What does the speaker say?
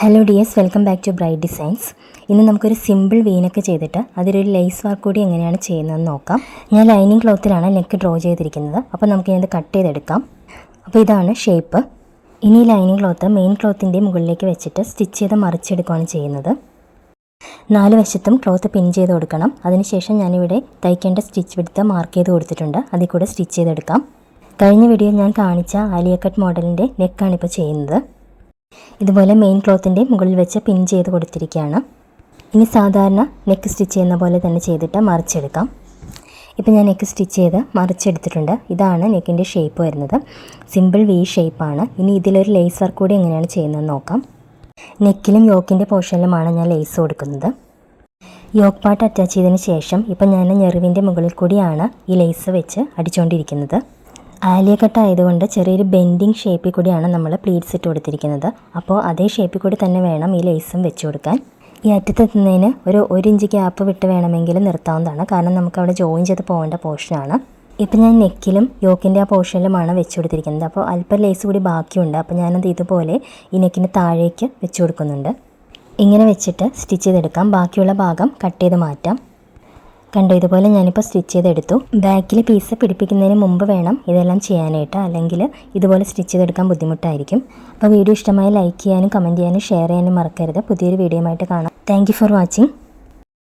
Hello dears, welcome back to Bright Designs. ഇന്ന് നമുക്കൊരു simple വീനൊക്കെ ചെയ്തിട്ട് അതിലൊരു ലേസ് വർക്ക് കൂടി എങ്ങനെയാണ് ചെയ്യുന്നതെന്ന് നോക്കാം. ഞാൻ ലൈനിങ് ക്ലോത്തിലാണ് നെക്ക് ഡ്രോ ചെയ്തിരിക്കുന്നത്. അപ്പോൾ നമുക്ക് ഇത് കട്ട് ചെയ്തെടുക്കാം. അപ്പോൾ ഇതാണ് ഷേപ്പ്. ഇനി ലൈനിങ് ക്ലോത്ത് മെയിൻ ക്ലോത്തിൻ്റെ മുകളിലേക്ക് വെച്ചിട്ട് സ്റ്റിച്ച് ചെയ്ത് മറിച്ചെടുക്കുകയാണ് ചെയ്യുന്നത്. 4 വശത്തും ക്ലോത്ത് പിൻ ചെയ്ത് കൊടുക്കണം. അതിനുശേഷം ഞാനിവിടെ തയ്ക്കേണ്ട സ്റ്റിച്ച് വിഡ്ത്ത് മാർക്ക് ചെയ്ത് കൊടുത്തിട്ടുണ്ട്. അതിൽ കൂടെ സ്റ്റിച്ച് ചെയ്തെടുക്കാം. കഴിഞ്ഞ വീഡിയോയിൽ ഞാൻ കാണിച്ച ആലിയ കട്ട് മോഡലിൻ്റെ നെക്കാണിപ്പോൾ ചെയ്യുന്നത്. ഇതുപോലെ മെയിൻ ക്ലോത്തിൻ്റെ മുകളിൽ വെച്ച് പിൻ ചെയ്ത് കൊടുത്തിരിക്കുകയാണ്. ഇനി സാധാരണ നെക്ക് സ്റ്റിച്ച് ചെയ്യുന്ന പോലെ തന്നെ ചെയ്തിട്ട് മറിച്ചെടുക്കാം. ഇപ്പോൾ ഞാൻ നെക്ക് സ്റ്റിച്ച് ചെയ്ത് മറിച്ചെടുത്തിട്ടുണ്ട്. ഇതാണ് നെക്കിൻ്റെ ഷേപ്പ് വരുന്നത്. സിമ്പിൾ വി ഷേപ്പാണ്. ഇനി ഇതിലൊരു ലേസ് വർക്ക് കൂടി എങ്ങനെയാണ് ചെയ്യുന്നതെന്ന് നോക്കാം. നെക്കിലും യോക്കിൻ്റെ പോർഷനിലുമാണ് ഞാൻ ലേസ് കൊടുക്കുന്നത്. യോക്ക് പാർട്ട് അറ്റാച്ച് ചെയ്തതിന് ശേഷം ഇപ്പോൾ ഞാൻ ഞെറിവിൻ്റെ മുകളിൽ കൂടിയാണ് ഈ ലേസ് വെച്ച് അടിച്ചുകൊണ്ടിരിക്കുന്നത്. ആലിയ കട്ട് ആയതുകൊണ്ട് ചെറിയൊരു ബെൻഡിങ് ഷേപ്പിൽ കൂടിയാണ് നമ്മൾ പ്ലീറ്റ്സ് ഇട്ട് കൊടുത്തിരിക്കുന്നത്. അപ്പോൾ അതേ ഷേപ്പിൽ കൂടി തന്നെ വേണം ഈ ലേസും വെച്ച് കൊടുക്കാൻ. ഈ അറ്റത്തെത്തുന്നതിന് ഒരു 1 ഇഞ്ച് ഗ്യാപ്പ് വിട്ട് വേണമെങ്കിൽ നിർത്താവുന്നതാണ്. കാരണം നമുക്കവിടെ ജോയിൻ ചെയ്ത് പോകേണ്ട പോർഷനാണ്. ഇപ്പം ഞാൻ നെക്കിലും യോക്കിൻ്റെ ആ പോർഷനിലുമാണ് വെച്ച് കൊടുത്തിരിക്കുന്നത്. അപ്പോൾ അല്പം ലേസ് കൂടി ബാക്കിയുണ്ട്. അപ്പോൾ ഞാനത് ഇതുപോലെ ഈ നെക്കിന് താഴേക്ക് വെച്ച് കൊടുക്കുന്നുണ്ട്. ഇങ്ങനെ വെച്ചിട്ട് സ്റ്റിച്ച് ചെയ്തെടുക്കാം. ബാക്കിയുള്ള ഭാഗം കട്ട് ചെയ്ത് മാറ്റാം. കണ്ടോ, ഇതുപോലെ ഞാനിപ്പോൾ സ്റ്റിച്ച് ചെയ്തെടുത്തു. ബാക്കിൽ പീസ് പിടിപ്പിക്കുന്നതിന് മുമ്പ് വേണം ഇതെല്ലാം ചെയ്യാനായിട്ട്, അല്ലെങ്കിൽ ഇതുപോലെ സ്റ്റിച്ച് ചെയ്തെടുക്കാൻ ബുദ്ധിമുട്ടായിരിക്കും. അപ്പോൾ വീഡിയോ ഇഷ്ടമായി ലൈക്ക് ചെയ്യാനും കമൻറ്റ് ചെയ്യാനും ഷെയർ ചെയ്യാനും മറക്കരുത്. പുതിയൊരു വീഡിയോ ആയിട്ട് കാണാം. Thank you for watching.